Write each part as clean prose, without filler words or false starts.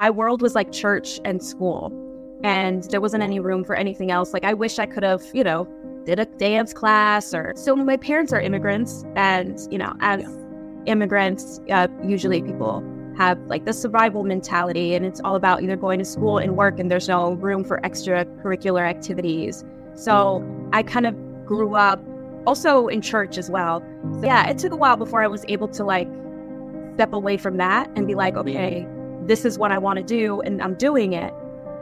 My world was like church and school, and there wasn't any room for anything else. Like, I wish I could have, did a dance class or so. My parents are immigrants, and, as immigrants, usually people have like the survival mentality, and it's all about either going to school and work, and there's no room for extracurricular activities. So I kind of grew up also in church as well. So yeah, it took a while before I was able to like step away from that and be like, okay, this is what I want to do, and I'm doing it.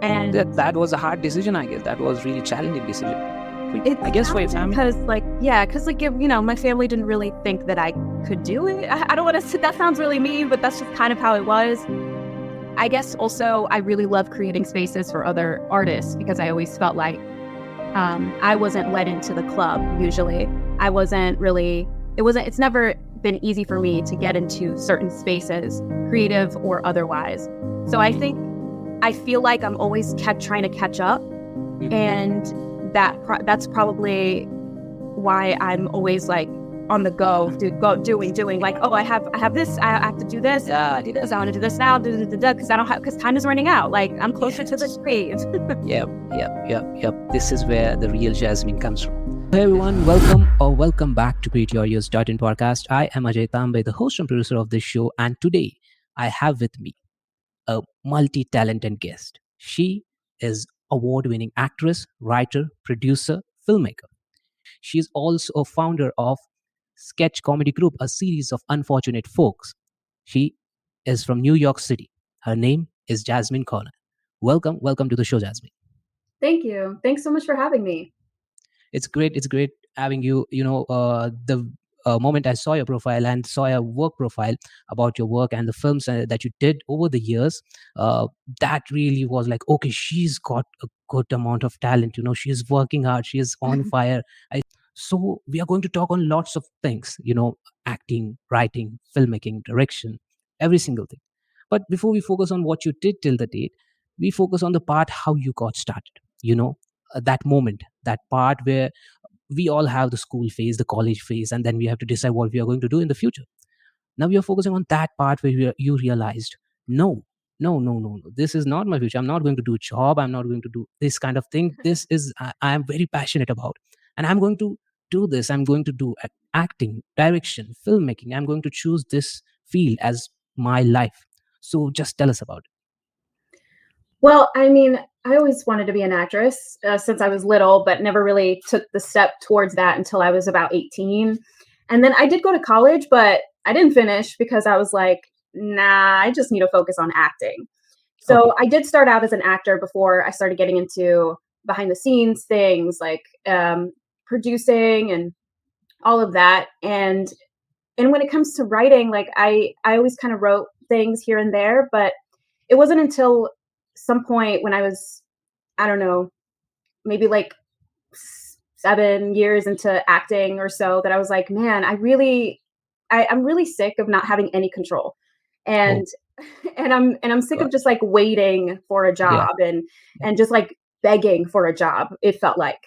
And that was a hard decision, I guess. That was really challenging decision. I guess for your family. Because my family didn't really think that I could do it. I don't want to say that sounds really mean, but that's just kind of how it was. I guess also I really love creating spaces for other artists because I always felt like I wasn't let into the club usually. It's never been easy for me to get into certain spaces, creative or otherwise. So I feel like I'm always trying to catch up, and that's probably why I'm always like on the go, doing like, oh, I have this, I have to do this, I want to do this now, because time is running out. Like, I'm closer to the grave. Yep. This is where the real Jazmine comes from. Hey everyone, welcome back to Create Your Years .in podcast. I am Ajay Tambe, the host and producer of this show, and today I have with me a multi-talented guest. She is award-winning actress, writer, producer, filmmaker. She is also a founder of sketch comedy group, A Series of Unfortunate Folks. She is from New York City. Her name is Jazmine Cornielle. Welcome to the show, Jazmine. Thank you. Thanks so much for having me. It's great having you. The moment I saw your profile and saw your work profile about your work and the films that you did over the years, that really was like, okay, she's got a good amount of talent. She is working hard. She is on fire. So we are going to talk on lots of things, acting, writing, filmmaking, direction, every single thing. But before we focus on what you did till the date, we focus on the part how you got started. That moment, that part where we all have the school phase, the college phase, and then we have to decide what we are going to do in the future. Now we are focusing on that part where you realized, no, this is not my future. I'm not going to do a job. I'm not going to do this kind of thing. This is I am very passionate about, and I'm going to do this. I'm going to do acting, direction, filmmaking. I'm going to choose this field as my life. So just tell us about it. Well, I mean, I always wanted to be an actress since I was little, but never really took the step towards that until I was about 18. And then I did go to college, but I didn't finish because I was like, nah, I just need to focus on acting. So I did start out as an actor before I started getting into behind the scenes things like producing and all of that. And when it comes to writing, like I always kind of wrote things here and there, but it wasn't until some point when I was, I don't know, maybe like 7 years into acting or so that I was like, man, I'm really sick of not having any control. And I'm sick of just like waiting for a job and just like begging for a job. It felt like,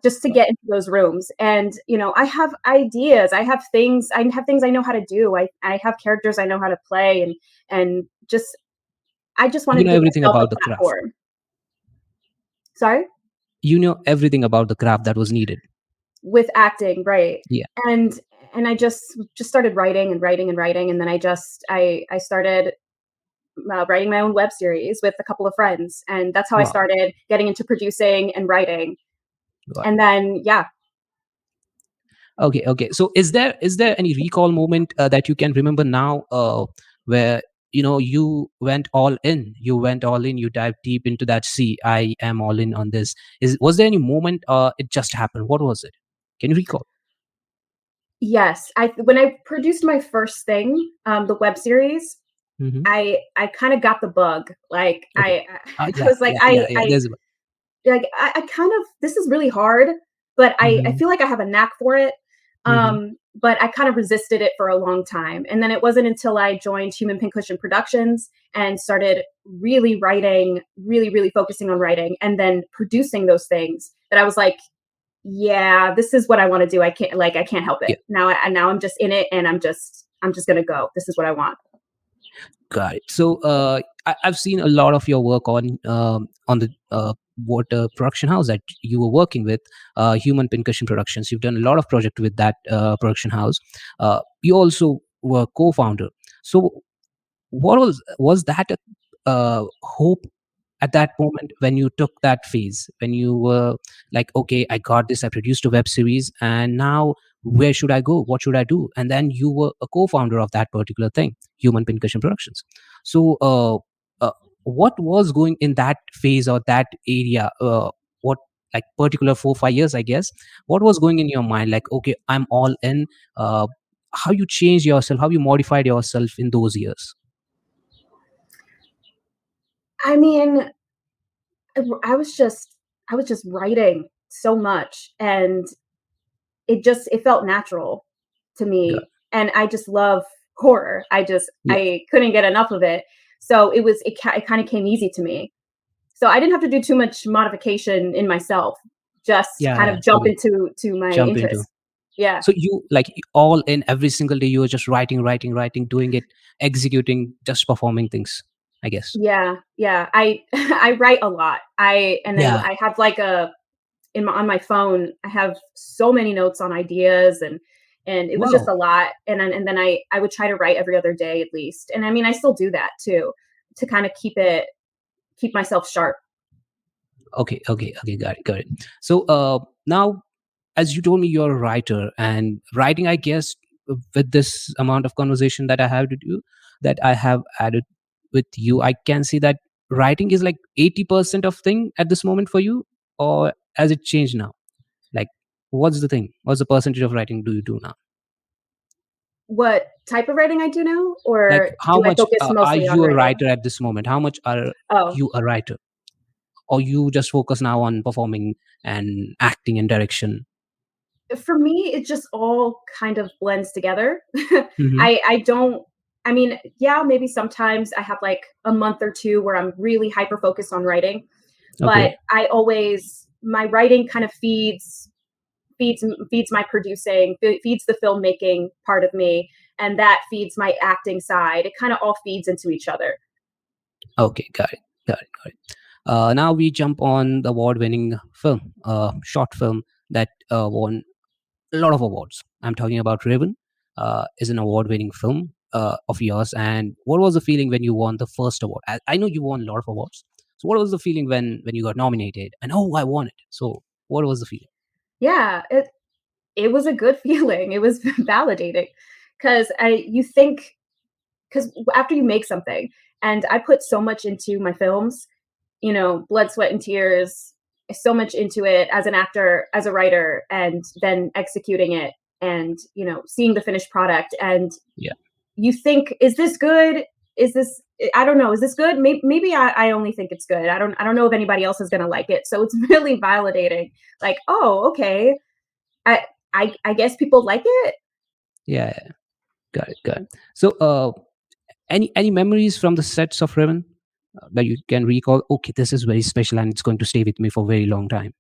just to get into those rooms. And, I have ideas, I have things I know how to do. I have characters I know how to play, and I just want to know everything about the craft. Sorry? You know everything about the craft that was needed. With acting, right. Yeah. And I just started writing. And then I started writing my own web series with a couple of friends. And that's how I started getting into producing and writing. And then, yeah. Okay. So is there any recall moment that you can remember now where you went all in, you dived deep into that sea? I am all in on this. Was there any moment it just happened? What was it? Can you recall? Yes. When I produced my first thing, the web series, I kind of got the bug. Like I was like, I kind of, this is really hard, but I feel like I have a knack for it. But I kind of resisted it for a long time. And then it wasn't until I joined Human Pincushion Productions and started really writing, really focusing on writing and then producing those things that I was like, yeah, this is what I want to do. I can't help it. Now I'm just in it, and I'm just going to go. This is what I want. Got it. So I've seen a lot of your work on the water production house that you were working with, Human Pincushion Productions. You've done a lot of project with that production house. You also were co-founder. So what was that a hope at that moment when you took that phase, when you were like, okay, I got this, I produced a web series, and now where should I go, what should I do? And then you were a co-founder of that particular thing, Human Pincushion Productions. So what was going in that phase or that area, what, like particular 4 5 years, I guess, what was going in your mind, like, okay, I'm all in? How you changed yourself, how you modified yourself in those years? I mean, I was just I was just writing so much, and it felt natural to Yeah, me, and I just love horror. yeah, I couldn't get enough of it. So it kind of came easy to me. So I didn't have to do too much modification in myself. Just kind yeah. of jump Okay, into to my jump into. interest. Yeah. So you, like, all in every single day, you were just writing, writing, writing, doing it, executing, just performing things, I guess. Yeah. Yeah. I I write a lot. Yeah. I have like a on my phone, I have so many notes on ideas, and it was just Wow. a lot. And then I would try to write every other day at least. And I mean, I still do that too, to kind of keep myself sharp. Okay, okay, okay, got it, got it. So now, as you told me, you're a writer, and writing, I guess, with this amount of conversation that I have to do, that I have added with you, I can see that writing is like 80% of thing at this moment for you, or has it changed now? Like, what's the thing, what's the percentage of writing do you do now? What type of writing I do now, Like, or how do I much focus are mostly on you a writing? writer at this moment? How much are Oh, you a writer, or you just focus now on performing and acting and direction? for me, it just all kind of blends together. Hmm. I don't. I mean, yeah, maybe sometimes I have like a month or two where I'm really hyper focused on writing, but Okay. I always my writing kind of feeds my producing, feeds the filmmaking part of me, and that feeds my acting side. It kind of all feeds into each other. Okay, got it, got it, got it. Now we jump on the award-winning film, short film that won a lot of awards. I'm talking about Raven. Is an award-winning film of yours. And what was the feeling when you won the first award? I know you won a lot of awards. So what was the feeling when you got nominated? And oh, I won it. So what was the feeling? Yeah, it was a good feeling. It was validating because I you think because after you make something, and I put so much into my films, blood, sweat, and tears, so much into it as an actor, as a writer, and then executing it, and seeing the finished product, and Yeah, you think, is this good? Is this I don't know, is this good? Maybe I only think it's good. I don't know if anybody else is gonna like it. So it's really validating. Like, oh, okay. I I guess people like it. yeah, yeah. Got it, got it. So any memories from the sets of Raven that you can recall? Okay, this is very special and it's going to stay with me for a very long time.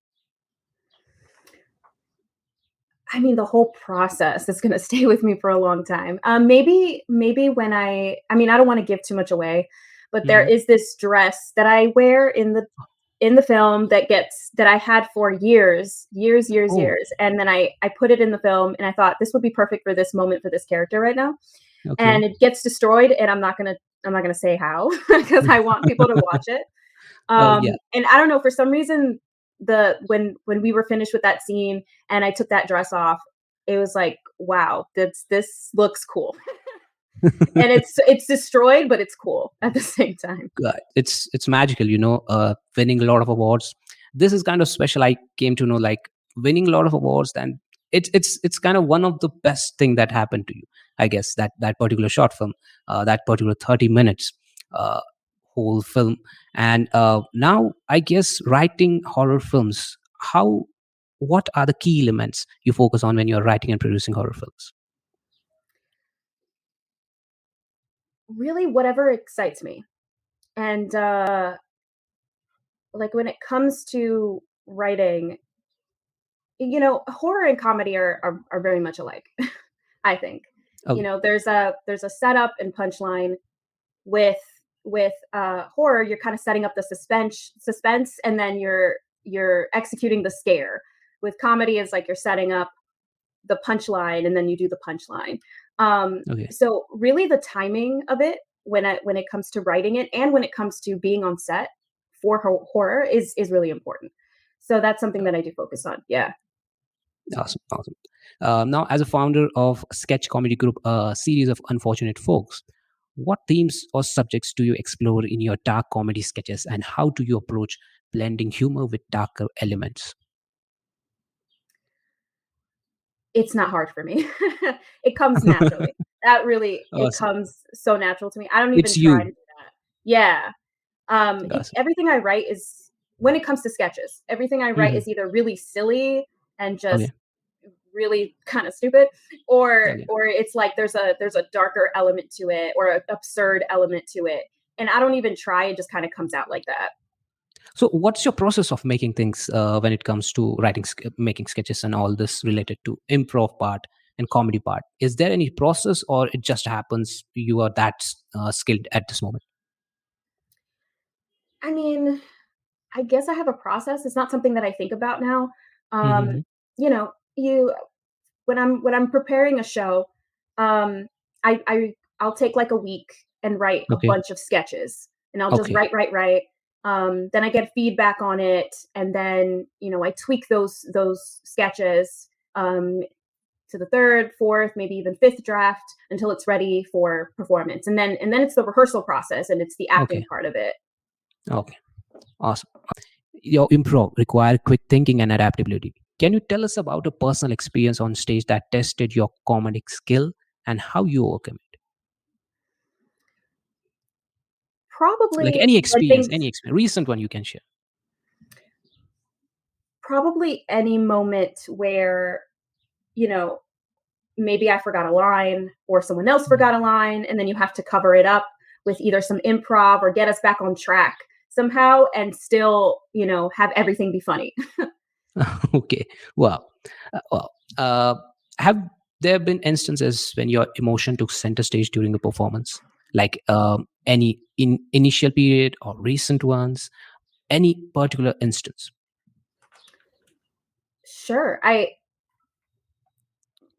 I mean, the whole process is gonna stay with me for a long time. Maybe when I mean, I don't wanna give too much away, but there Hmm. is this dress that I wear in the film that I had for years, years, years, Oh, years, and then I put it in the film, and I thought this would be perfect for this moment for this character right now, okay. and it gets destroyed, and I'm not gonna say how because I want people to watch it. Oh yeah. And I don't know, for some reason, the when we were finished with that scene and I took that dress off, it was like, wow, this looks cool. And it's destroyed, but it's cool at the same time. It's magical, winning a lot of awards. This is kind of special. I came to know, like, winning a lot of awards, and it's kind of one of the best thing that happened to you, I guess, that particular short film, that particular 30 minutes, uh, whole film. And now I guess writing horror films, how, what are the key elements you focus on when you're writing and producing horror films? Really, whatever excites me. And like when it comes to writing, horror and comedy are very much alike, I think. Okay. There's a setup and punchline with horror, you're kind of setting up the suspense, and then you're executing the scare. With comedy, it's like you're setting up the punchline and then you do the punchline. Okay. So really, the timing of it when it comes to writing it and when it comes to being on set for horror is really important. So that's something that I do focus on. Yeah. Awesome, awesome. Now, as a founder of sketch comedy group, a series of unfortunate folks, what themes or subjects do you explore in your dark comedy sketches, and how do you approach blending humor with darker elements? It's not hard for me. It comes naturally. That really it Awesome. comes so natural to me. I don't even It's try to you. do that. Yeah. Awesome. Everything I write is when it comes to sketches, everything I write Hmm. is either really silly and just Okay. really kind of stupid, Okay. or it's like there's a darker element to it or an absurd element to it. And I don't even try, it just kind of comes out like that. So, what's your process of making things when it comes to writing, making sketches, and all this related to improv part and comedy part? Is there any process, or it just happens? You are that skilled at this moment. I mean, I guess I have a process. It's not something that I think about now. Um, Mm-hmm. you when I'm preparing a show, um, I'll take like a week and write a Okay. bunch of sketches, and I'll just Okay. write. Then I get feedback on it, and then I tweak those sketches to the third, fourth, maybe even fifth draft until it's ready for performance, and then it's the rehearsal process and it's the acting Okay. part of it. Okay. Awesome. Your improv require quick thinking and adaptability. Can you tell us about a personal experience on stage that tested your comedic skill and how you overcome it? Like Probably when any things experience, recent one you can share. Probably any moment where you know maybe I forgot a line or someone else Mm. forgot a line, and then you have to cover it up with either some improv or get us back on track somehow and still, have everything be funny. Okay. Well, well. Have there been instances when your emotion took center stage during a performance, like any initial period or recent ones? Any particular instance? Sure. I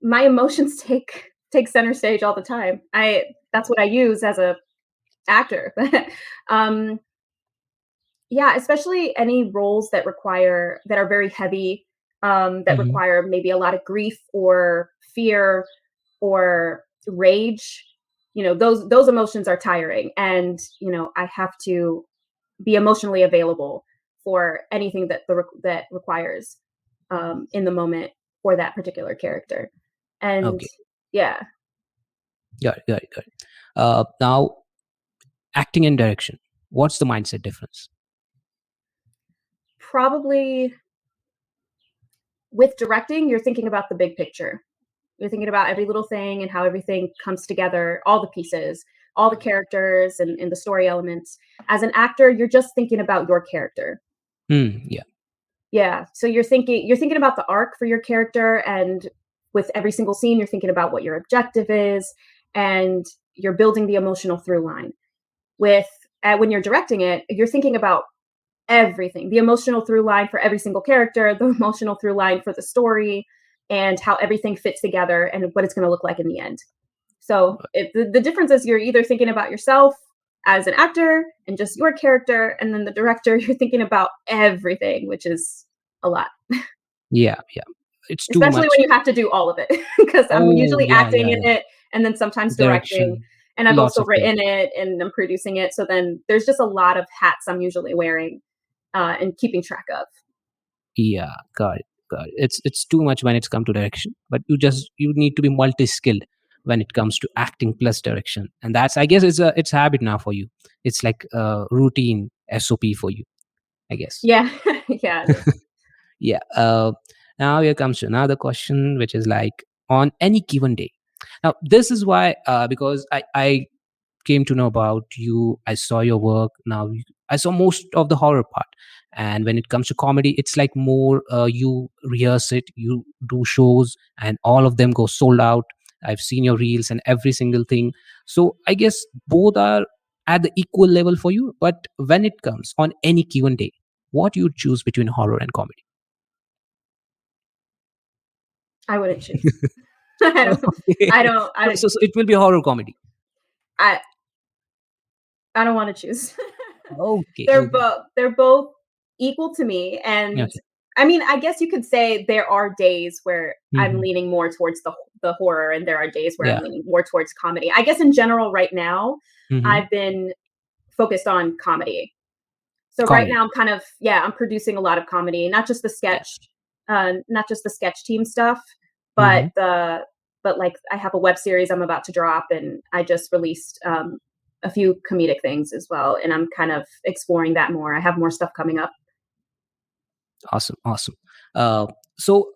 My emotions take center stage all the time. I That's what I use as a actor. um Yeah, especially any roles that are very heavy, that Hmm. require maybe a lot of grief or fear or rage. Those emotions are tiring, and I have to be emotionally available for anything that requires in the moment for that particular character. And Okay. yeah, Got it. Got it. Got it. Now, acting and direction. What's the mindset difference? probably with directing, you're thinking about the big picture. You're thinking about every little thing and how everything comes together, all the pieces, all the characters and the story elements. As an actor, you're just thinking about your character. Yeah. Yeah. So you're thinking about the arc for your character, and with every single scene, you're thinking about what your objective is, and you're building the emotional through line. With When you're directing it, you're thinking about everything, the emotional through line for every single character, the emotional through line for the story, and how everything fits together and what it's going to look like in the end. So the difference is you're either thinking about yourself as an actor and just your character, and then the director, you're thinking about everything, which is a lot, Yeah. Yeah. It's too especially much. when you have to do all of it. Because I'm Oh, usually yeah. acting Yeah. in Yeah. it and then sometimes directing. Direction. And I've Lots also of things. written it and I'm producing it. So then there's just a lot of hats I'm usually wearing and keeping track of. Yeah. Got it. Got it. It's too much when it's come to direction, but you need to be multi-skilled when it comes to acting plus direction, and that's, I guess, it's habit now for you. It's like a routine SOP for you, I guess. Yeah. Yeah, it is. Yeah. Now here comes to another question, which is like, on any given day. Now this is why, because I came to know about you. I saw your work. Now I saw most of the horror part, and when it comes to comedy, it's like more, you rehearse it, you do shows, and all of them go sold out. I've seen your reels and every single thing. So I guess both are at the equal level for you. But when it comes on any given day, what you choose between horror and comedy? I wouldn't choose. I don't. Okay. I don't. So it will be horror comedy. I. I don't want to choose. Okay, they're okay, both. They're both equal to me, and okay. I mean, I guess you could say there are days where I'm Hmm. leaning more towards the horror, and there are days where I'm Yeah. leaning more towards comedy. I guess in general, right now, Hmm. I've been focused on comedy. So right Comedy. now I'm kind of I'm producing a lot of comedy, Yeah. not just the sketch team stuff, but Hmm. like I have a web series I'm about to drop, and I just released a few comedic things as well, and I'm kind of exploring that more. I have more stuff coming up. Awesome, awesome. Uh, so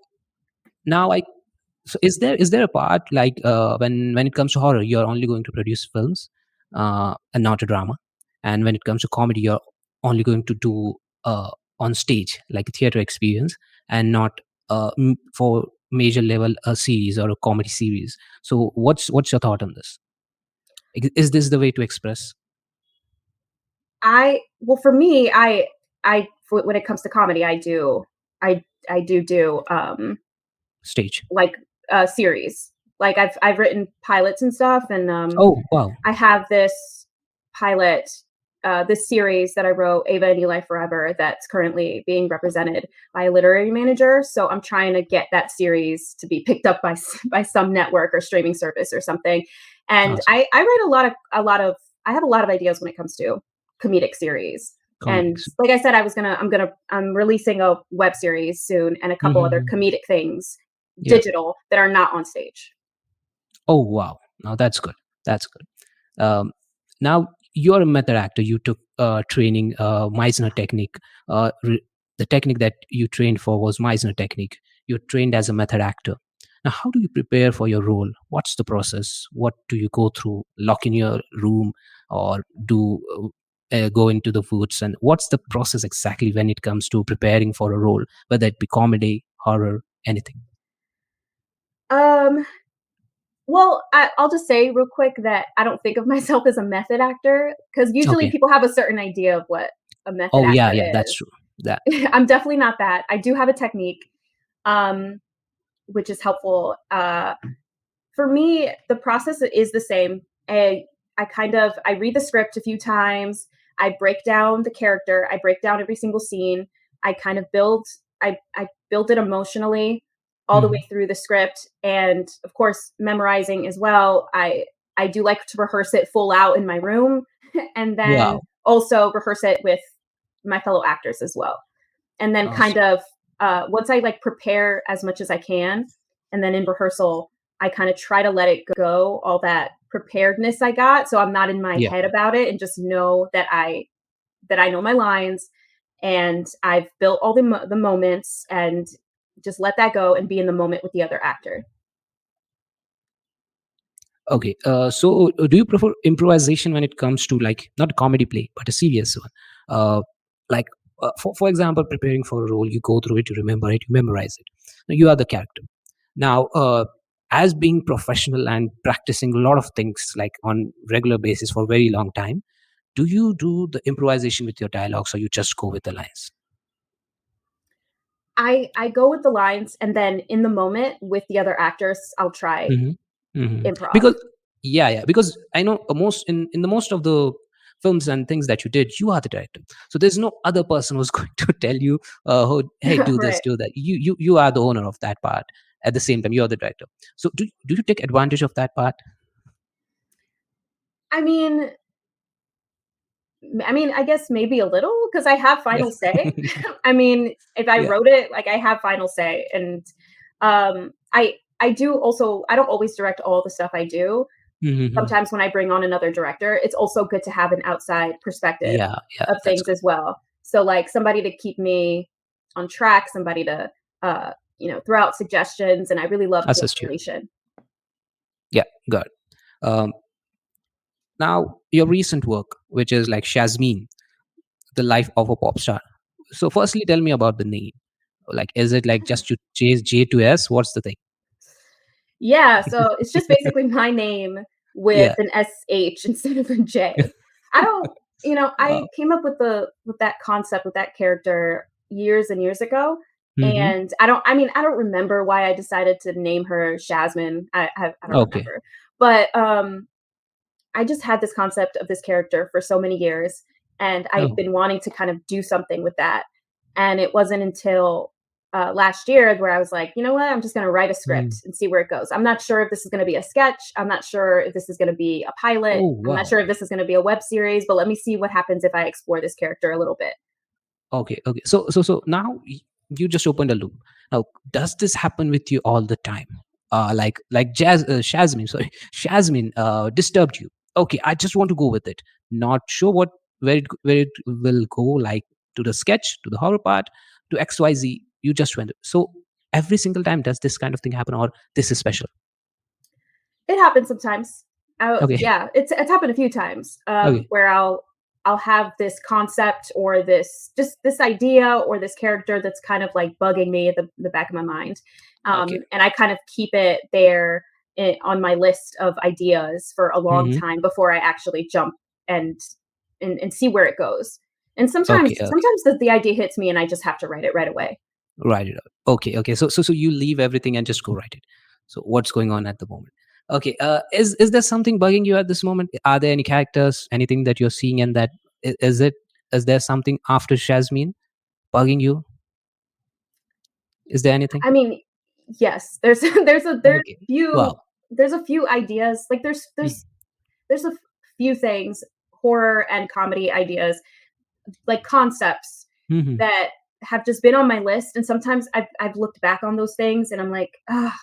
now I so is there a part like when it comes to horror, you're only going to produce films and not a drama, and when it comes to comedy, you're only going to do on stage like a theater experience and not for major level a series or a comedy series. So what's your thought on this? Is this the way to express For me, when it comes to comedy, I do stage? like series. Like I've written pilots and stuff, and Oh wow. I have pilot, this series that I wrote, Ava and Eli Forever, that's currently being represented by a literary manager. So I'm trying to get that series to be picked up by by some network or streaming service or something. And Awesome. I write I have a lot of ideas when it comes to comedic series. And Comedics. like I said, I'm releasing a web series soon and a couple other Hmm. comedic things Yeah. digital that are not on stage. Oh wow. Now that's good. That's good. Now you're a method actor. You took training Meisner technique. The technique that you trained for was Meisner technique. You're trained as a method actor. Now, how do you prepare for your role? What's the process? What do you go through? Lock in your room, or do go into the woods? And what's the process exactly when it comes to preparing for a role, whether it be comedy, horror, anything? Um, Well, I'll just say real quick that I don't think of myself as a method actor because usually Okay. people have a certain idea of what a method Oh yeah, actor yeah, that's is. true. That. I'm definitely not that. I do have a technique, um, which is helpful. For me, the process is the same. I read the script a few times. I break down the character. I break down every single scene. I kind of I build it emotionally all the way Mhm. through the script, and of course, memorizing as well. I do like to rehearse it full out in my room, and then Wow. also rehearse it with my fellow actors as well. And then kind Awesome. of once I like prepare as much as I can, and then in rehearsal, I kind of try to let it go, all that preparedness I got, so I'm not in my Yeah. head about it, and just know that I know my lines, and I've built all the moments, and just let that go and be in the moment with the other actor. Okay. So, do you prefer improvisation when it comes to like not a comedy play, but a serious one? Like, for example, preparing for a role, you go through it, you remember it, you memorize it. Now, you are the character. Now, as being professional and practicing a lot of things like on regular basis for a very long time, do you do the improvisation with your dialogues, or you just go with the lines? I go with the lines, and then in the moment with the other actors, I'll try Mhm. Mhm. improv. Because yeah, yeah, because I know most in the most of the films and things that you did, you are the director. So there's no other person who's going to tell you, "Hey, do this, Right. do that." You are the owner of that part. At the same time, you're the director. So do you take advantage of that part? I mean, I guess maybe a little because I have Yeah. final say. I mean, if I Yeah. wrote it, like I have final say, and I do also. I don't always direct all the stuff I do. Mhm. Sometimes when I bring on another director, it's also good to have an outside perspective Yeah, yeah, of that's things good. as well. So like somebody to keep me on track, somebody to throw out suggestions, and I really love Assist you. collaboration. Yeah, good. Um, Now your recent work, which is like Shazmine, the life of a pop star. So firstly, tell me about the name. Like, is it like just to chase J to S? What's the thing? Yeah, so it's just basically my name with Yeah. an SH instead of a J. I don't, I Wow. came up with that concept with that character years and years ago, Mhm. and I don't remember why I decided to name her Shazmine. I don't Okay. remember, but I just had this concept of this character for so many years, and I'd Oh. been wanting to kind of do something with that. And it wasn't until last year where I was like, you know what? I'm just going to write a Mm. script and see where it goes. I'm not sure if this is going to be a sketch. I'm not sure if this is going to be a pilot. Oh, I'm not wow. sure if this is going to be a web series, but let me see what happens if I explore this character a little bit. Okay, okay. So now you just opened a loop. Now, does this happen with you all the time? Like Shazmine, sorry, Shazmine disturbed you. Okay, I just want to go with it. Not sure where it will go. Like to the sketch, to the horror part, to X Y Z. You just went. So every single time, does this kind of thing happen, or this is special? It happens sometimes. Okay, Yeah, it's happened a few times, okay, where I'll have this concept or this idea or this character that's kind of like bugging me at the back of my mind, okay. and I kind of keep it there on my list of ideas for a long Hmm. time before I actually jump and and see where it goes. And Okay, okay. sometimes the idea hits me and I just have to write it right away. Write it out. Okay, okay. So you leave everything and just go write it. So what's going on at the moment? Okay. Is there something bugging you at this moment? Are there any characters, anything that you're seeing, and that is it? Is there something after Shazmine bugging you? Is there anything? I mean, yes, Okay. few Wow. there's a few ideas. Like there's a few things, horror and comedy ideas, like concepts Mm-hmm. that have just been on my list. And sometimes I've looked back on those things and I'm like, ah,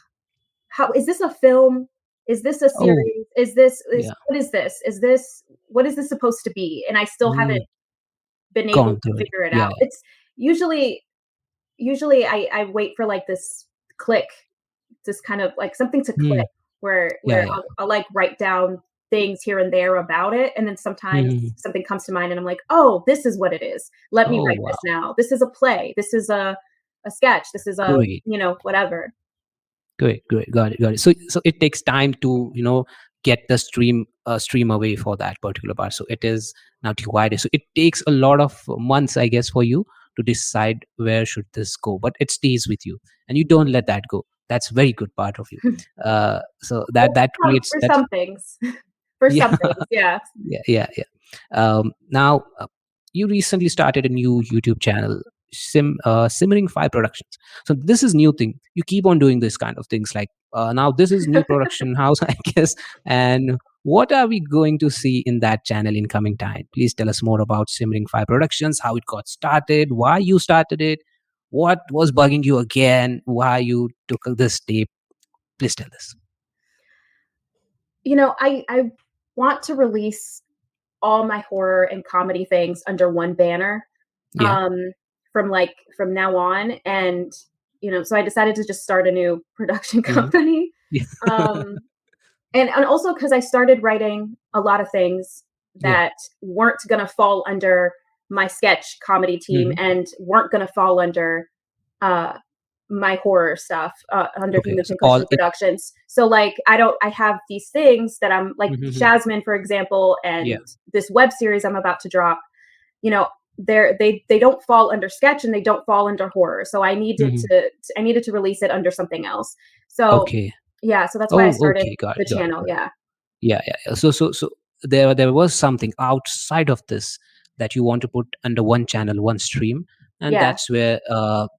how is this a film? Is this a Oh, series? Is this is yeah. what is this? Is this what is this supposed to be? And I still haven't Mm, been able gone to through it. figure it Yeah. out. It's usually usually I wait for like this click, just kind of like something to Yeah. click Yeah. where Yeah. I'll like write down things here and there about it, and then sometimes Hmm. something comes to mind and I'm like, "Oh, this is what it is. Let me Oh, write this wow. now. This is a play. This is a sketch. This is a, Great. whatever." Great, great, got it, got it. So it takes time to get the stream away for that particular part. So it is now divided. So it takes a lot of months, I guess, for you to decide where should this go. But it stays with you, and you don't let that go. That's very good part of you. So Well, that creates for that. some things. For Yeah. some things, yeah. Yeah, yeah, yeah. Now, you recently started a new YouTube channel, Simmering Fire Productions. So this is new thing. You keep on doing this kind of things. Like now, this is new production house, I guess. And what are we going to see in that channel in coming time? Please tell us more about Simmering Fire Productions, how it got started, why you started it, what was bugging you again, why you took this step. Please tell us. I want to release all my horror and comedy things under one banner, Yeah. um, from now on, and, so I decided to just start a new production Hmm. company, Yeah. um, and also because I started writing a lot of things Yeah. that weren't gonna fall under my sketch comedy team Hmm. and weren't gonna fall under, uh, my horror stuff, under Okay. Humans So in all Question it. Productions. So, like, I have these things that I'm like Mhm. Shazmine, for example, Yeah. and this web series I'm about to drop, you know, they don't fall under sketch and they don't fall under horror. So Mhm. I needed to release it under something else. So, Okay. yeah, so that's why I Oh, started okay. Got the it. Got it. channel, Got it. yeah. Yeah. Yeah. Yeah. So there was something outside of this that you want to put under one channel, one stream, and Yeah. that's where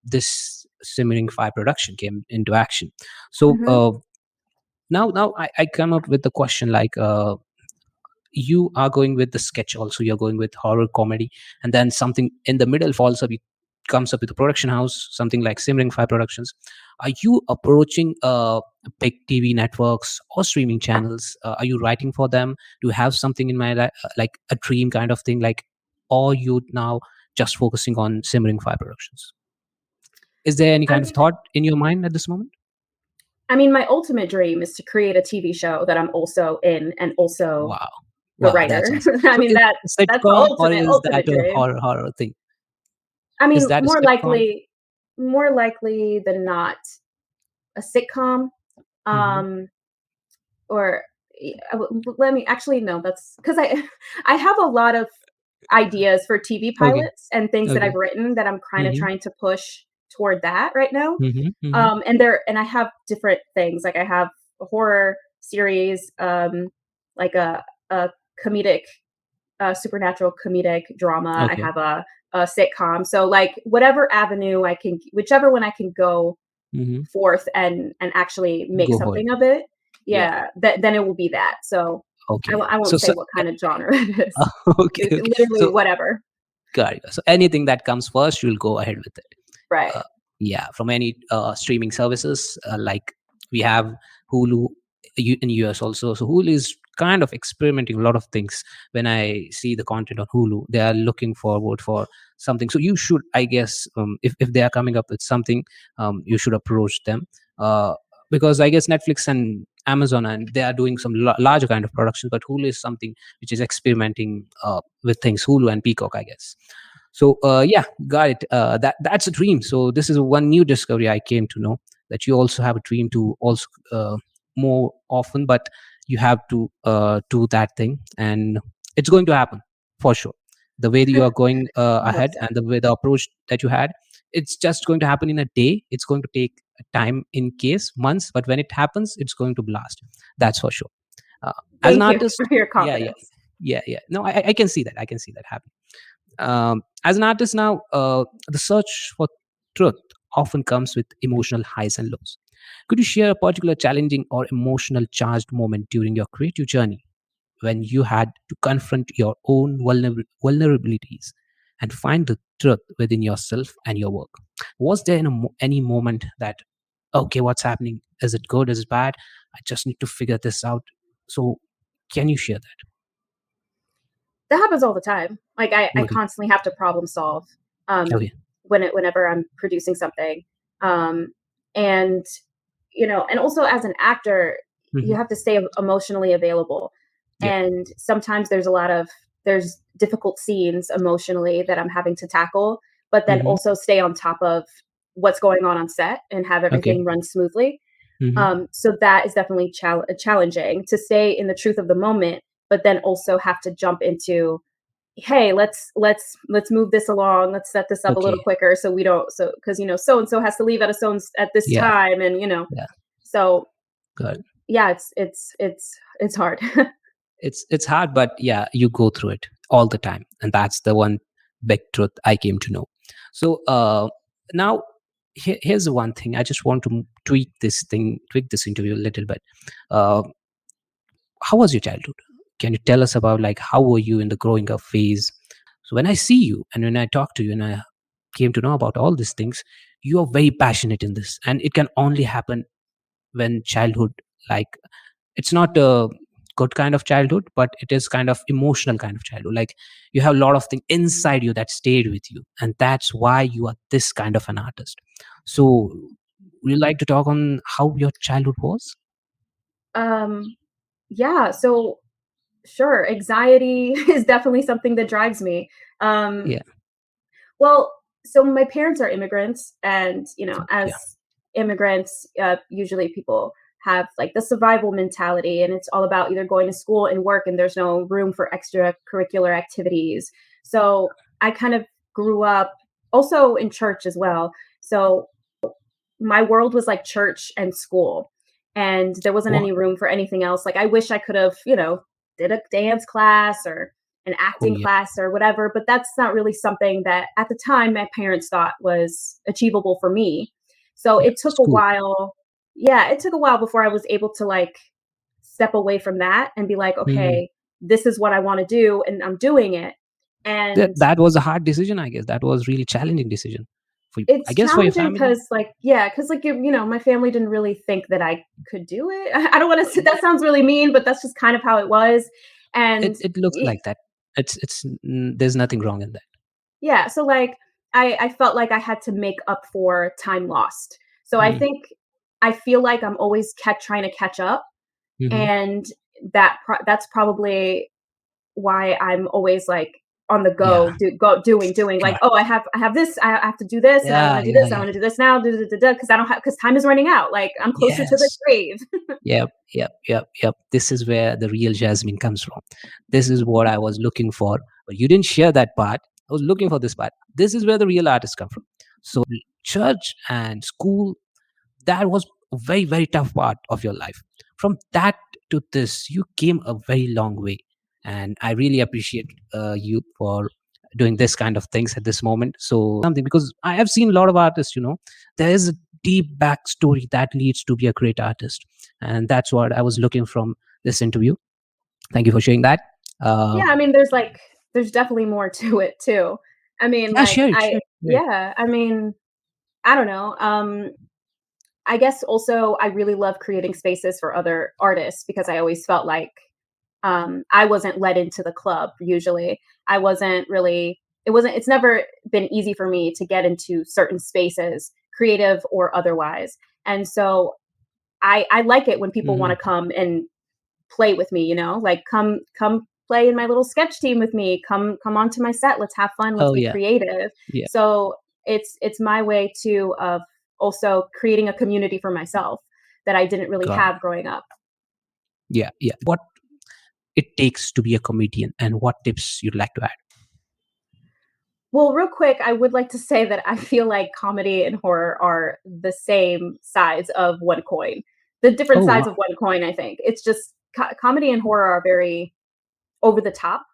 this Simmering Fire production came into action. So Mhm. now I come up with the question like you are going with the sketch also, you're going with horror comedy, and then something in the middle falls up, comes up with a production house, something like Simmering Fire Productions. Are you approaching big TV networks or streaming channels? Are you writing for them? Do you have something in mind, like a dream kind of thing, like, or you now just focusing on Simmering Fire Productions? Is there any I kind of mean thought in your mind at this moment? my ultimate dream is to create a TV show that I'm also in and also Wow. the Wow, that's writer. awesome. I So mean, is it a that's the sitcom, or is that ultimate a dream. horror thing? I Is mean, that a sitcom? more likely than not, a sitcom, Hmm. um, or Let me actually no, that's because I I have a lot of ideas for TV Okay. pilots and things that I've Okay. written that I'm kind of Mhm. trying to push toward that right now. Mhm. Mhm. And I have different things. Like I have a horror series, like a comedic, supernatural comedic drama. I Okay. have a sitcom. So like whatever avenue I can, whichever one I can go Mhm. forth and actually make Go for it. something of it, Yeah. yeah, that then it will be that. So Okay. I So won't say so what kind of genre it is. okay, okay. Literally So whatever. got it. So anything that comes first, you'll go ahead with it. Right. Uh, yeah, from any streaming services like we have Hulu in US also. So Hulu is kind of experimenting a lot of things. When I see the content on Hulu, they are looking forward for something. So you should, I guess, if they are coming up with something, you should approach them. Uh, because I guess Netflix and Amazon and they are doing some larger kind of production, but Hulu is something which is experimenting with things. Hulu and Peacock, I guess. So yeah, got it. That's a dream. So this is one new discovery I came to know, that you also have a dream to also more often, but you have to do that thing, and it's going to happen for sure. The way that you are going I hope ahead, so. and the way the approach that you had, it's just going to happen in a day. It's going to take time, in case months, but when it happens, it's going to blast. That's for sure. Uh, as an Thank you artist, for your yeah, yeah, confidence. yeah, yeah. No, I can see that. I can see that happen. As an artist now, the search for truth often comes with emotional highs and lows. Could you share a particular challenging or emotional charged moment during your creative journey when you had to confront your own vulnerabilities and find the truth within yourself and your work? Was there any moment that, okay, what's happening? Is it good? Is it bad? I just need to figure this out. So, can you share that? That happens all the time. Like I Okay. constantly have to problem solve um Okay. whenever I'm producing something. Um and and also as an actor, you Hmm. have to stay emotionally available. Yeah. And sometimes there's difficult scenes emotionally that I'm having to tackle, but then Hmm. also stay on top of what's going on set and have Okay. everything run smoothly. Hmm. So that is definitely challenging to stay in the truth of the moment, but then also have to jump into, hey, let's move this along, let's set this up a little Okay. quicker so we don't, so because so and so has to leave at a so at this Yeah. time, and Yeah. so Good. yeah, it's hard. It's hard, but yeah, you go through it all the time, and that's the one big truth I came to know. So now here's the one thing I just want to tweak this interview a little bit. Uh, how was your childhood? Can you tell us about, like, how were you in the growing up phase? So when I see you and when I talk to you and I came to know about all these things, you are very passionate in this, and it can only happen when childhood, like, it's not a good kind of childhood, but it is kind of emotional kind of childhood. Like, you have a lot of things inside you that stayed with you, and that's why you are this kind of an artist. So would you like to talk on how your childhood was? um yeah, so sure, anxiety is definitely something that drives me. um Yeah. Well, so my parents are immigrants, and Yeah. as immigrants, usually people have like the survival mentality, and it's all about either going to school and work, and there's no room for extracurricular activities. So I kind of grew up also in church as well. So my world was like church and school, and there wasn't What? any room for anything else. Like I wish I could have, did a dance class or an Oh, acting yeah. class or whatever, but that's not really something that at the time my parents thought was achievable for me. So Yeah. it took a School. while. Yeah, it took a while before I was able to like step away from that and be like, Hmm. okay, this is what I want to do and I'm doing it. that, And that was a hard decision, I guess. That was really challenging decision for you, I it's guess, for your challenging family. because, like, yeah, because like my family didn't really think that I could do it. I don't want to. That sounds really mean, but that's just kind of how it was. it, And it looks like that. There's nothing wrong in that. yeah, so like I felt like I had to make up for time lost. So I Mm. think I feel like I'm always trying to catch up, Hmm. and that's probably why I'm always like on the Yeah. go, doing like, Sure. oh, I have this, I have to do this, and I want Yeah. to do Yeah. this, I Yeah. want to do this now, because I don't have, because time is running out. Like I'm closer to the Yes. grave. Yep, yep, yep, yep. This is where the real Jasmine comes from. This is what I was looking for. But you didn't share that part. I was looking for this part. This is where the real artists come from. So, church and school, that was a very, very tough part of your life. From that to this, you came a very long way. And I really appreciate you for doing this kind of things at this moment. So, something, because I have seen a lot of artists, there is a deep backstory that leads to be a great artist. And that's what I was looking from this interview. Thank you for sharing that. Uh, Yeah, I mean, there's definitely more to it too. I mean, yeah, like share it, share it. Share it. yeah, I mean, I don't know. I guess also I really love creating spaces for other artists because I always felt like I wasn't let into the club usually. I wasn't really, it's never been easy for me to get into certain spaces, creative or otherwise. And so I like it when people want Mhm. to come and play with me, like come play in my little sketch team with me. Come onto my set. Let's have fun. Let's Oh, be yeah. creative. Yeah. So it's my way too of also creating a community for myself that I didn't really God. have growing up. Yeah. Yeah. What it takes to be a comedian and what tips you'd like to add? Well, real quick, I would like to say that I feel like comedy and horror are the same size of one coin. The different Oh, sides wow. of one coin, I think. It's just comedy and horror are very over the top.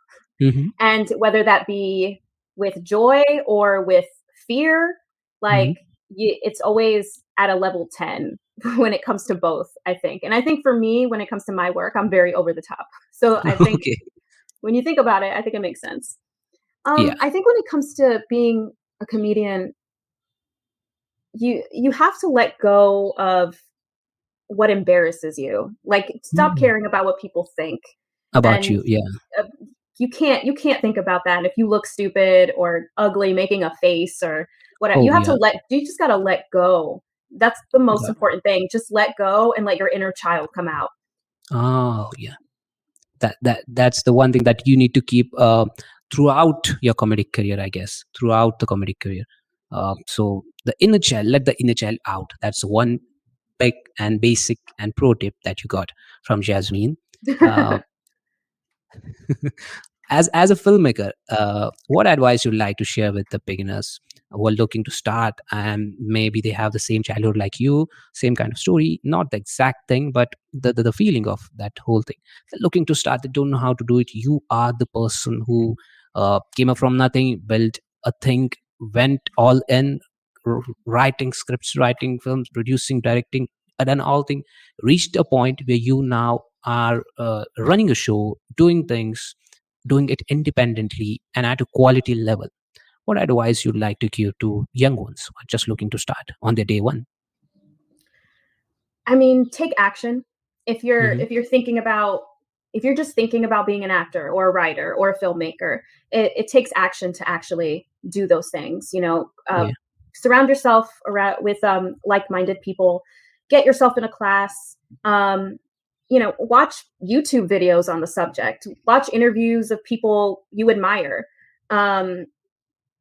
Hmm. And whether that be with joy or with fear, like Hmm. it's always at a level 10 when it comes to both, I think. And I think for me, when it comes to my work, I'm very over the top. So I think Okay. when you think about it, I think it makes sense. Yeah. I think when it comes to being a comedian, you have to let go of what embarrasses you. Like stop Mm. caring about what people think. About And you. Yeah. uh, you can't think about that. And if you look stupid or ugly making a face or whatever, Oh, yeah. you just got to let go. That's the most God. important thing. Just let go and let your inner child come out. Oh, yeah. That's the one thing that you need to keep throughout your comedic career, I guess, throughout the comedic career. So the inner child, let the inner child out. That's one big and basic and pro tip that you got from Jasmine. Uh, as a filmmaker, what advice you'd like to share with the beginners who are looking to start, and maybe they have the same childhood like you, same kind of story, not the exact thing, but the feeling of that whole thing. They're looking to start, they don't know how to do it. You are the person who came up from nothing, built a thing, went all in, writing scripts, writing films, producing, directing, and then all thing, reached a point where you now are running a show, doing things, doing it independently and at a quality level. What advice you'd like to give to young ones who are just looking to start on their day one? I mean, take action. Hmm. If you're thinking about if you're just thinking about being an actor or a writer or a filmmaker, it takes action to actually do those things. Yeah. Surround yourself around with like-minded people. Get yourself in a class. Watch YouTube videos on the subject. Watch interviews of people you admire. Um,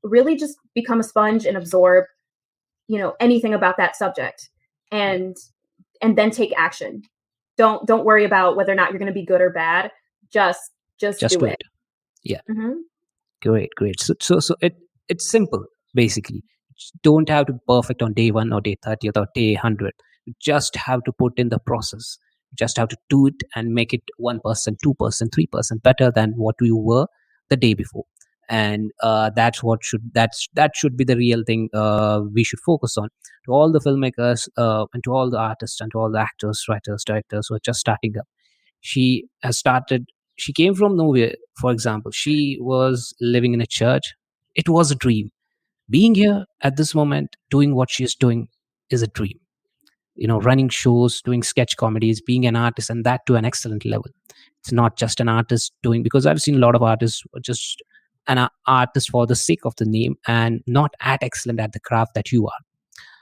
really, just become a sponge and absorb anything about that subject, Yeah. and then take action. Don't worry about whether or not you're going to be good or bad. Just Just do do it. it. Yeah. Hmm. Great, great. So it's simple basically. Just don't have to be perfect on day one or day 30th or day 100. You just have to put in the process. You just have to do it and make it 1%, 2%, 3% better than what you were the day before. And that should be the real thing we should focus on. To all the filmmakers and to all the artists and to all the actors, writers, directors who are just starting up, she has started, she came from nowhere. For example, she was living in a church. It was a dream. Being here at this moment doing what she is doing is a dream. Running shows, doing sketch comedies, being an artist, and that to an excellent level. It's not just an artist doing, because I've seen a lot of artists who are just an artist for the sake of the name and not at excellent at the craft that you are.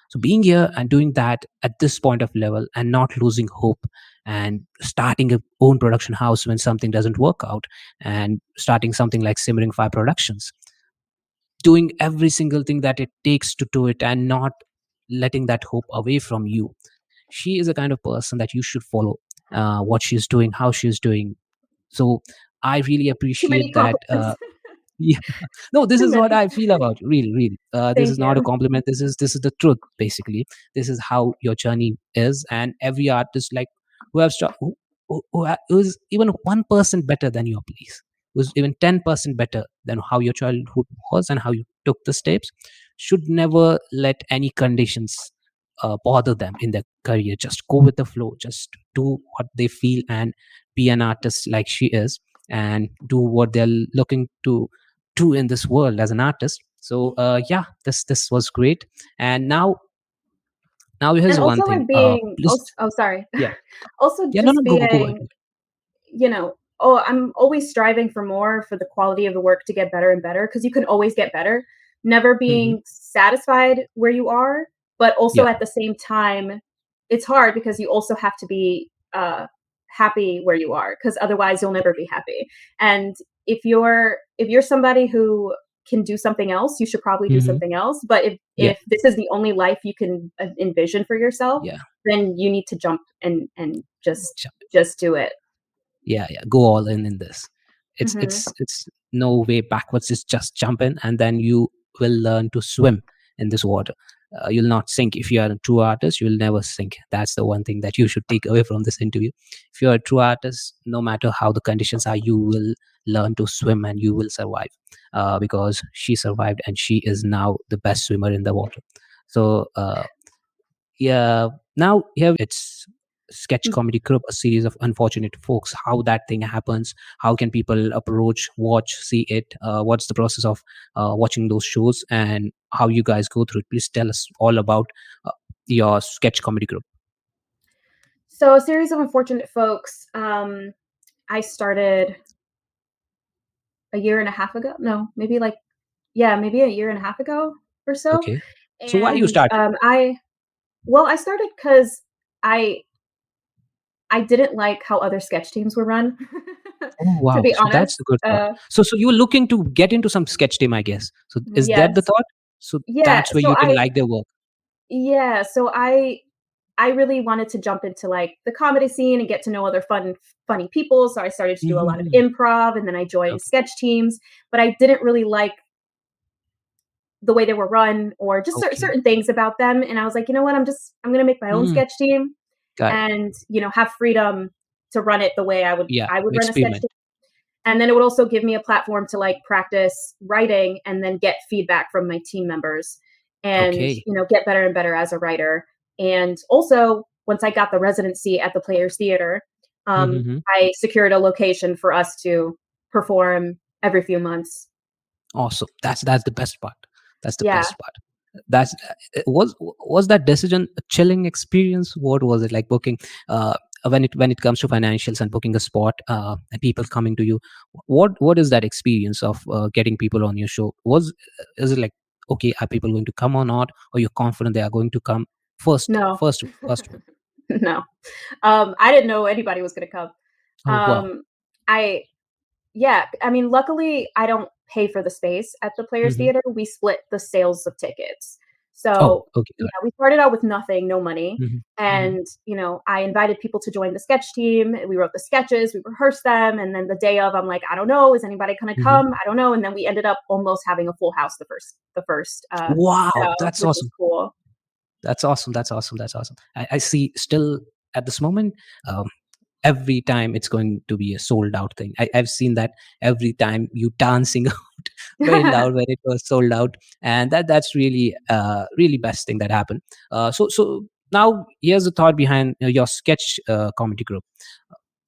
So being here and doing that at this point of level and not losing hope, and starting a own production house when something doesn't work out, and starting something like Simmering Fire Productions, doing every single thing that it takes to do it, and not letting that hope away from you. She is a kind of person that you should follow, what she's doing, how she's doing. So I really Too many appreciate that. compliments. Yeah. No, this Too is what many. I feel about you. Really, really. This Thank is not a you. compliment. This is the truth, basically. This is how your journey is, and every artist, like, who have who is even 1% better than your place, who's even 10% better than how your childhood was and how you took the steps, should never let any conditions bother them in their career. Just go with the flow. Just do what they feel and be an artist like she is, and do what they're looking to do in this world as an artist. So yeah, this was great. And now And here's one also thing. like being Please. oh, sorry. Yeah. Also Yeah. No. just No. Go ahead. being, oh, I'm always striving for more, for the quality of the work to get better and better, because you can always get better. Never Hmm. being satisfied where you are, but also Yeah. at the same time, it's hard because you also have to be happy where you are, because otherwise you'll never be happy. And if you're somebody who can do something else, you should probably do Hmm. something else. But Yeah. if this is the only life you can envision for yourself, Yeah. then you need to jump and just do it. Yeah, yeah, go all in this. it's Mhm. it's it's no way backwards. It's just jump in, and then you will learn to swim in this water. You'll not sink. If you are a true artist, you'll never sink. That's the one thing that you should take away from this interview. If you're a true artist, no matter how the conditions are, you will learn to swim and you will survive, because she survived and she is now the best swimmer in the water. So yeah, now here it's sketch Mm. comedy group, a series of unfortunate folks. How that thing happens, how can people approach, watch, see it, what's the process of watching those shows, and how you guys go through it. Please tell us all about uh, your sketch comedy group. So, a series of unfortunate folks. I started a year and a half ago. No, maybe like, yeah, maybe a year and a half ago or so. Okay, so why you And started? I started because I I didn't like how other sketch teams were run. Oh To wow, be so honest, that's the good thought. So you were looking to get into some sketch team, I guess. So is that the yes, thought? So yeah. that's where you didn't like their work. So I really wanted to jump into like the comedy scene and get to know other funny people. So I started to do a lot of Hmm. improv, and then I joined Okay. sketch teams. But I didn't really like the way they were run, or just Okay. certain things about them. And I was like, you know what? I'm gonna make my own Mm, sketch team, got it. and have freedom to run it the way Yeah, I would run a sketch experiment. team. And then it would also give me a platform to like practice writing and then get feedback from my team members, and Okay. get better and better as a writer. And also, once I got the residency at the Players Theater, Mhm. I secured a location for us to perform every few months. Awesome. That's the best part. That's the Yeah. best part. That's was that decision a chilling experience? What was it like booking, uh, when it comes to financials and booking a spot, and people coming to you? What is that experience of getting people on your show? Is it like, okay, are people going to come or not? Or you're confident they are going to come? First, No. first, first one. No. I didn't know anybody was gonna come. Oh wow. Um, I Yeah, I mean, luckily, I don't pay for the space at the Players Hmm. Theater. We split the sales of tickets. Oh, So, okay, yeah, got we started out with nothing, no money. it. Hmm. And, I invited people to join the sketch team. We wrote the sketches, we rehearsed them. And then the day of, I'm like, I don't know, is anybody going to Hmm. come? I don't know. And then we ended up almost having a full house the first Wow, show, that's which was awesome. cool. That's awesome. That's awesome. That's awesome. I see still at this moment, um, every time it's going to be a sold out thing. I've seen that every time you dancing out very loud when it was sold out. And that's really, really best thing that happened. So now here's the thought behind your sketch comedy group.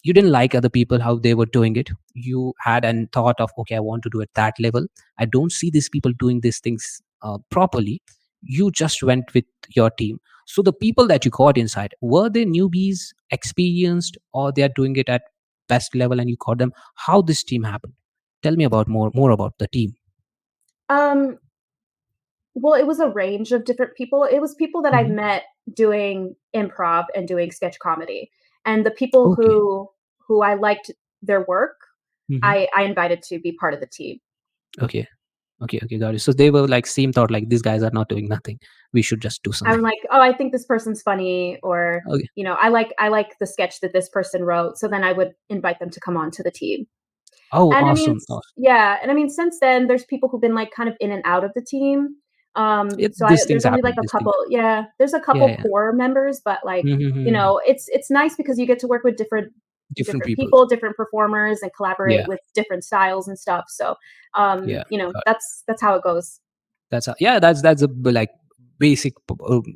You didn't like other people how they were doing it. You had an thought of, okay, I want to do it that level. I don't see these people doing these things properly. You just went with your team. So the people that you got inside, were they newbies, experienced, or they are doing it at best level and you got them? How this team happened? Tell me about more about the team. um, Well, it was a range of different people. It was people that I Hmm. met doing improv and doing sketch comedy. and the people Okay. who I liked their work, Hmm. I invited to be part of the team. Okay. Okay. Okay. Got it. So they were like same thought, like these guys are not doing nothing. We should just do I'm something. like, "Oh, I think this person's funny," or, Okay. I like the sketch that this person wrote, so then I would invite them to come on to the team. Oh, And I mean, awesome. Awesome. yeah, and I mean, since then, there's people who've been, like, kind of in and out of the team. So These things there's only, like, happen. a These things. couple, yeah, there's a Yeah. couple Yeah. core members, but, like, Mm-hmm. it's nice because you get to work with Different different people. people, different performers, and collaborate Yeah. with different styles and stuff, so, Yeah. that's how it goes. That's a like basic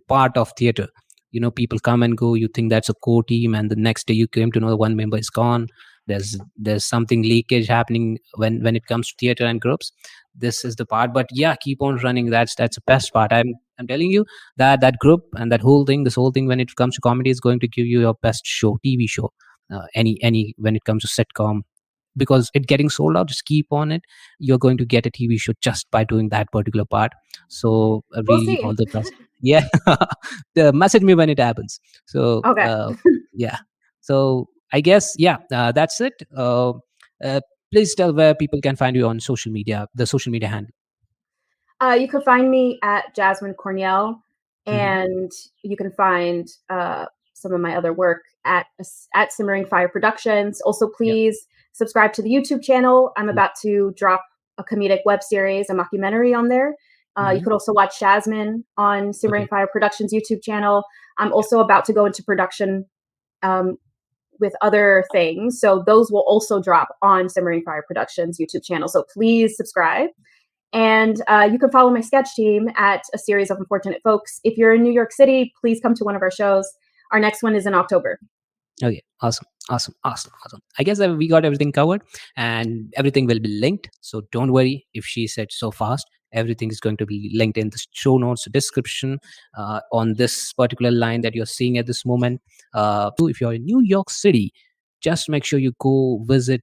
part of theater. People come and go. You think that's a core team, and the next day you came to know one member is gone. There's something leakage happening when it comes to theater and groups. This is the part, but yeah, keep on running. That's the best part. I'm telling you that group and that whole thing, this whole thing, when it comes to comedy, is going to give you your best show, TV show, any when it comes to sitcom, because it getting sold out. Just keep on it. You're going to get a TV show just by doing that particular part. So We'll really, all see. the best. Yeah. Message me when it happens. So Okay. yeah. So I guess, yeah, that's it. Uh, Please tell where people can find you on social media, the social media handle. You can find me at Jazmine Cornielle, Hmm. and you can find some of my other work at Simmering Fire Productions. Also, Yeah. please subscribe to the YouTube channel. I'm Yeah. about to drop a comedic web series, a mockumentary on there. You Hmm. could also watch Shazmine on Simmering Okay. Fire Productions YouTube channel. I'm also about to go into production um, with other things, so those will also drop on Simmering Fire Productions YouTube channel. So please subscribe. And you can follow my sketch team at A Series of Unfortunate Folks. If you're in New York City, please come to one of our shows. Our next one is in October. Okay, awesome, awesome, awesome, awesome. I guess that we got everything covered, and everything will be linked. So don't worry if she said so fast. Everything is going to be linked in the show notes description, on this particular line that you're seeing at this moment. If you're in New York City, just make sure you go visit,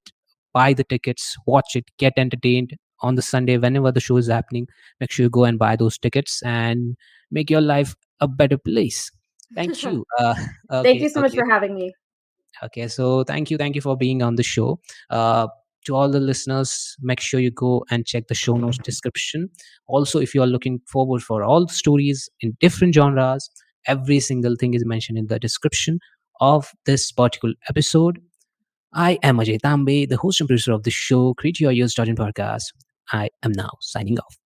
buy the tickets, watch it, get entertained on the Sunday whenever the show is happening. Make sure you go and buy those tickets and make your life a better place. Thank you. Thank Okay, you so much okay. for having me. Okay, so thank you for being on the show. To all the listeners, make sure you go and check the show notes description. Also, if you are looking forward for all the stories in different genres, every single thing is mentioned in the description of this particular episode. I am Ajay Tambe, the host and producer of the show, Create Your Ears podcast. I am now signing off.